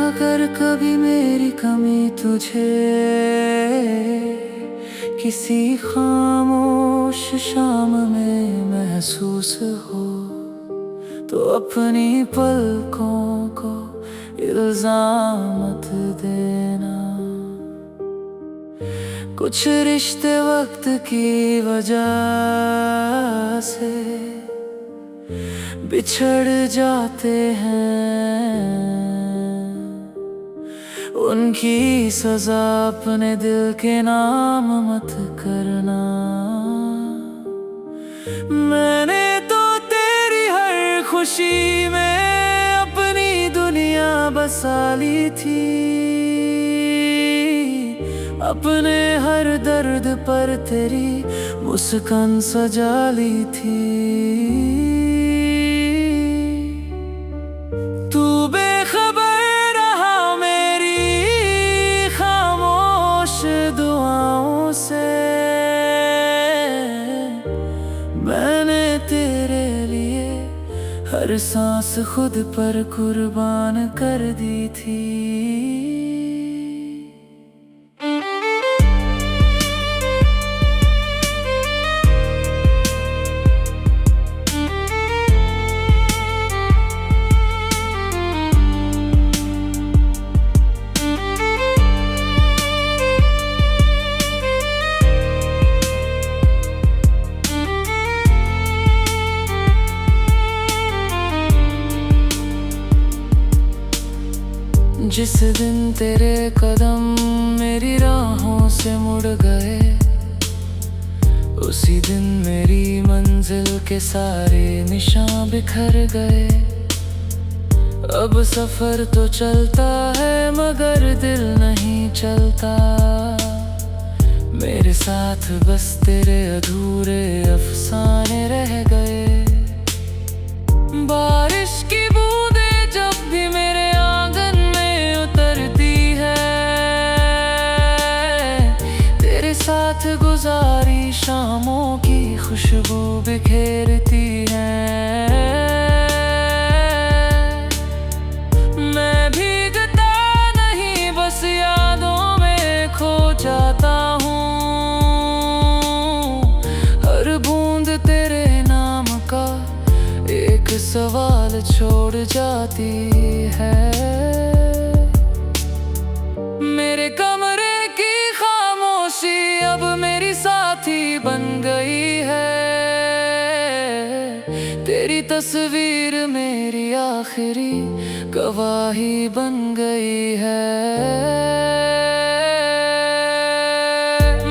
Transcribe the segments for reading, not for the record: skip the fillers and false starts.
अगर कभी मेरी कमी तुझे किसी खामोश शाम में महसूस हो, तो अपनी पलकों को इल्जाम मत देना। कुछ रिश्ते वक्त की वजह से बिछड़ जाते हैं, उनकी सजा अपने दिल के नाम मत करना। मैंने तो तेरी हर खुशी में अपनी दुनिया बसा ली थी, अपने हर दर्द पर तेरी मुस्कान सजा ली थी। तू बेखबर रहा मेरी खामोश दुआओं से, मैंने तेरे लिए हर सांस खुद पर कुर्बान कर दी थी। जिस दिन तेरे कदम मेरी राहों से मुड़ गए, उसी दिन मेरी मंजिल के सारे निशान बिखर गए। अब सफर तो चलता है मगर दिल नहीं चलता, मेरे साथ बस तेरे अधूरे अफसाने रह गए। बारिश की बूंदें जब भी मेरे साथ गुजारी शामों की खुशबू बिखेरती है। मैं भीगता नहीं बस यादों में खो जाता हूँ, हर बूंद तेरे नाम का एक सवाल छोड़ जाती है। मेरे कमरे अब मेरी साथी बन गई है, तेरी तस्वीर मेरी आखिरी गवाही बन गई है।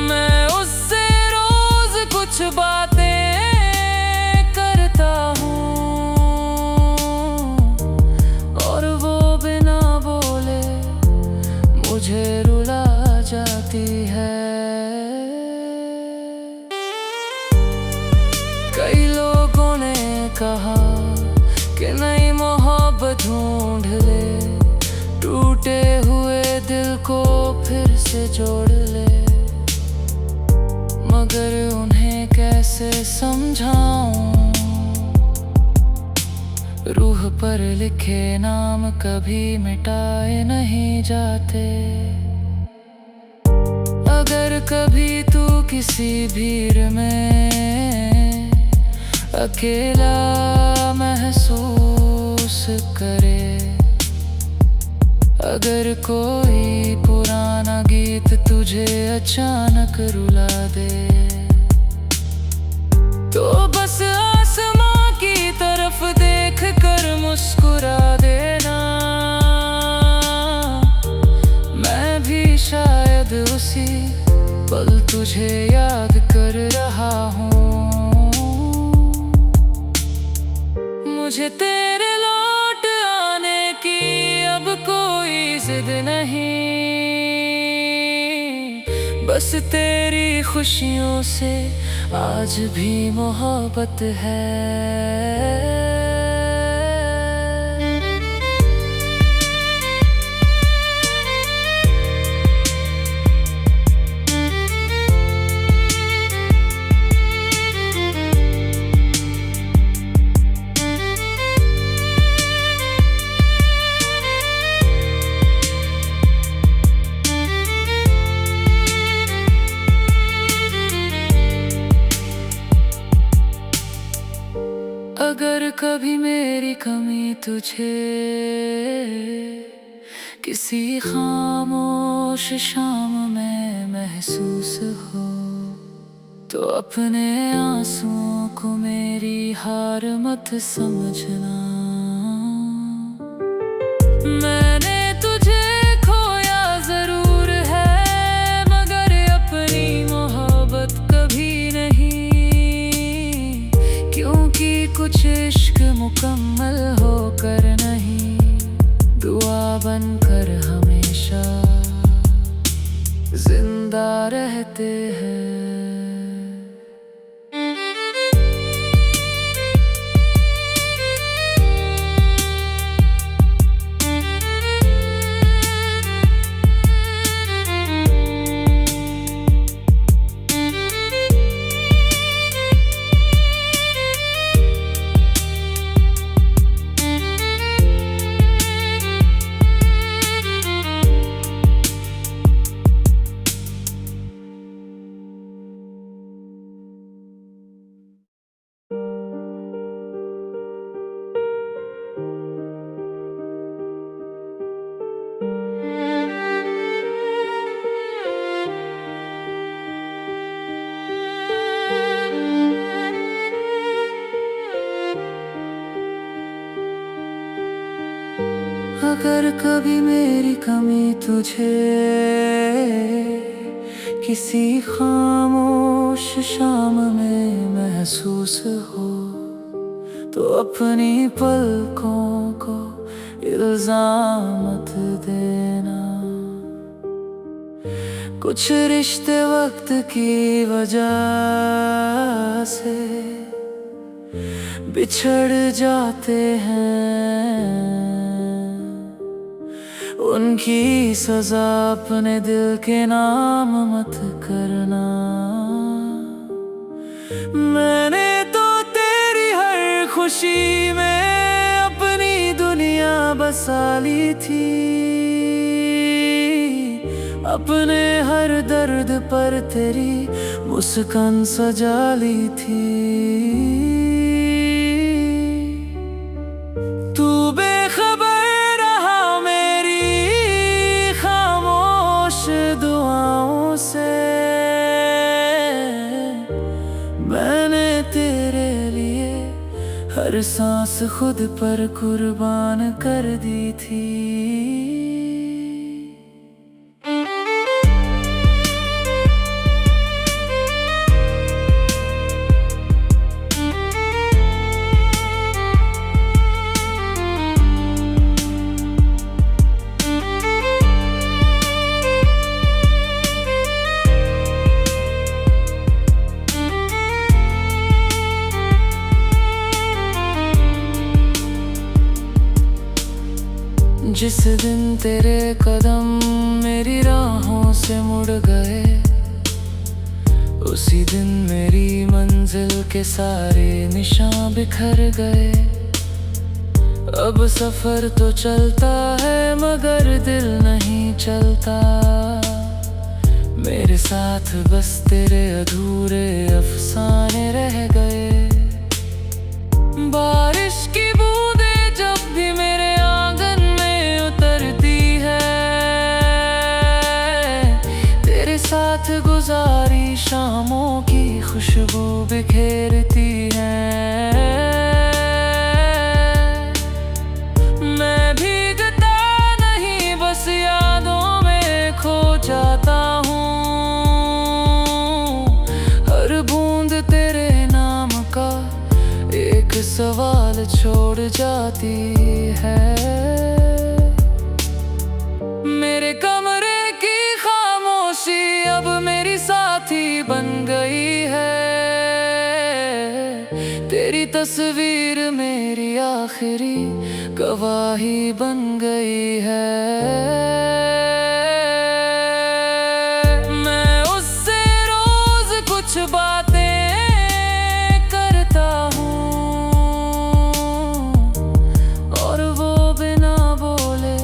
मैं उससे रोज कुछ बातें करता हूँ और वो बिना बोले मुझे रुला जाती है। कई लोगों ने कहा कि नई मोहब्बत ढूंढ ले, टूटे हुए दिल को फिर से जोड़ ले, मगर उन्हें कैसे समझाऊं, रूह पर लिखे नाम कभी मिटाए नहीं जाते। अगर कभी तू किसी भीड़ में अकेला महसूस करे, अगर कोई पुराना गीत तुझे अचानक रुला दे, तो बस आसमां की तरफ देख कर मुस्कुरा देना। मैं भी शायद उसी पल तुझे याद कर रहा हूँ। मुझे तेरे लौट आने की अब कोई जिद नहीं, बस तेरी खुशियों से आज भी मोहब्बत है। अगर कभी मेरी कमी तुझे किसी खामोश शाम में महसूस हो, तो अपने आंसुओं को मेरी हार मत समझना। मैंने तुझे खोया जरूर है, मगर अपनी मोहब्बत कभी नहीं, क्योंकि कुछ इश्क मुकम्मल होकर नहीं, दुआ बनकर हमेशा जिंदा रहते हैं। अगर कभी मेरी कमी तुझे किसी खामोश शाम में महसूस हो, तो अपनी पलकों को इल्जाम मत देना। कुछ रिश्ते वक्त की वजह से बिछड़ जाते हैं, उनकी सजा अपने दिल के नाम मत करना। मैंने तो तेरी हर खुशी में अपनी दुनिया बसा ली थी, अपने हर दर्द पर तेरी मुस्कान सजा ली थी। तू बेखबर रहा मेरी खामोश दुआओं से, मैंने तेरे लिए हर सांस खुद पर कुर्बान कर दी थी। जिस दिन तेरे कदम मेरी राहों से मुड़ गए, उसी दिन मेरी मंजिल के सारे निशान बिखर गए। अब सफर तो चलता है मगर दिल नहीं चलता, मेरे साथ बस तेरे अधूरे अफसाने रह गए। बारिश की बूंदें जब भी मेरे आंगन में उतरती है, तेरे साथ गुजारी शामों की खुशबू बिखेरती है। मैं भीगता नहीं बस यादों में खो जाता हूँ, हर बूंद तेरे नाम का एक सवाल छोड़ जाती है। मेरे कमरे की खामोशी अब मेरी साथी बन गई है, तेरी तस्वीर मेरी आखिरी गवाही बन गई है। मैं उससे रोज कुछ बातें करता हूँ और वो बिना बोले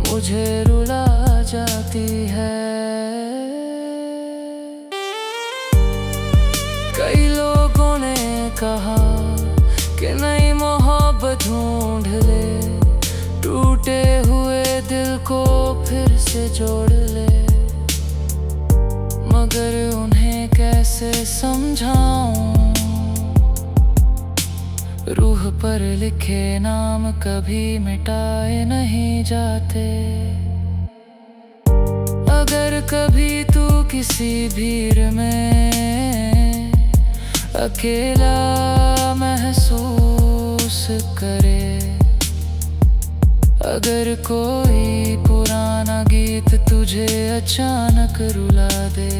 मुझे रुला जाती है। कई लोगों ने कहा कि नई मोहब्बत ढूंढ ले, टूटे हुए दिल को फिर से जोड़ ले। मगर उन्हें कैसे समझाऊं, रूह पर लिखे नाम कभी मिटाए नहीं जाते। अगर कभी तू किसी भीड़ में अकेला महसूस करे, अगर कोई पुराना गीत तुझे अचानक रुला दे,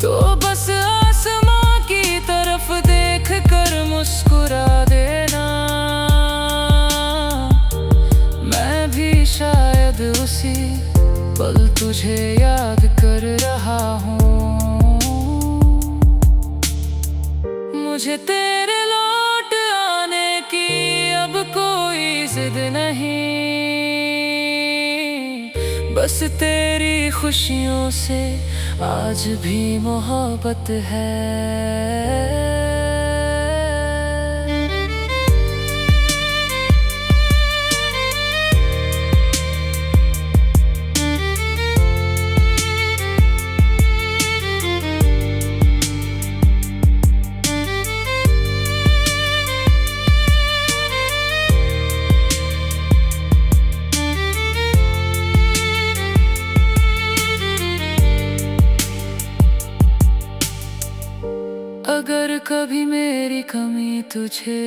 तो बस आसमां की तरफ देख कर मुस्कुरा देना। मैं भी शायद उसी पल तुझे याद कर रहा हूँ। मुझे तेरे लौट आने की अब कोई जिद नहीं, बस तेरी खुशियों से आज भी मोहब्बत है। अगर कभी मेरी कमी तुझे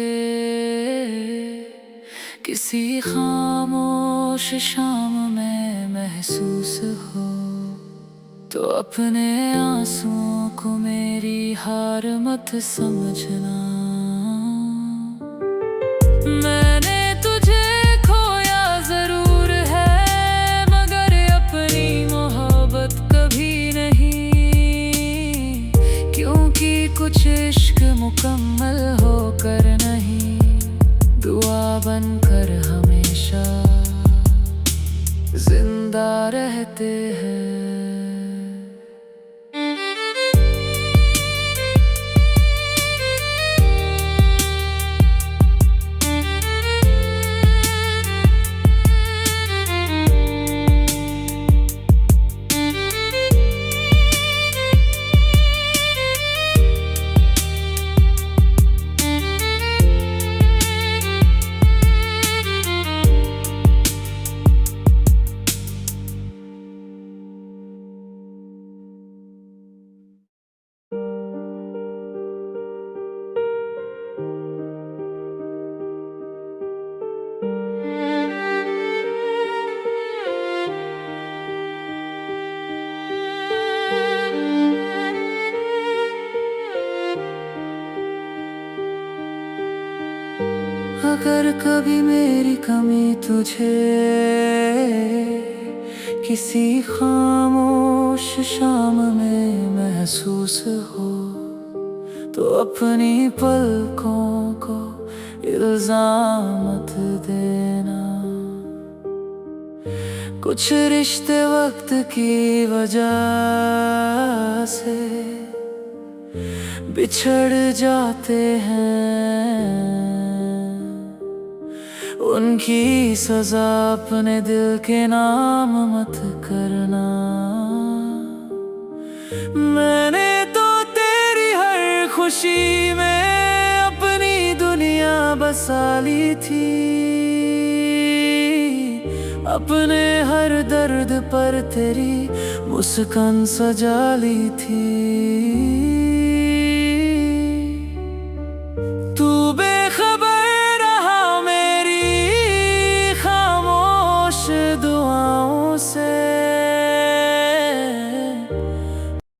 किसी खामोश शाम में महसूस हो, तो अपने आंसुओं को मेरी हार मत समझना। मैंने तुझे खोया जरूर है, मगर अपनी मोहब्बत कभी नहीं, क्योंकि कुछ इश्क मुकम्मल होकर नहीं, दुआ बनकर हमेशा जिंदा रहते हैं। अगर कभी मेरी कमी तुझे किसी खामोश शाम में महसूस हो, तो अपनी पलकों को इल्जाम मत देना। कुछ रिश्ते वक्त की वजह से बिछड़ जाते हैं, उनकी सजा अपने दिल के नाम मत करना। मैंने तो तेरी हर खुशी में अपनी दुनिया बसा ली थी, अपने हर दर्द पर तेरी मुस्कान सजा ली थी।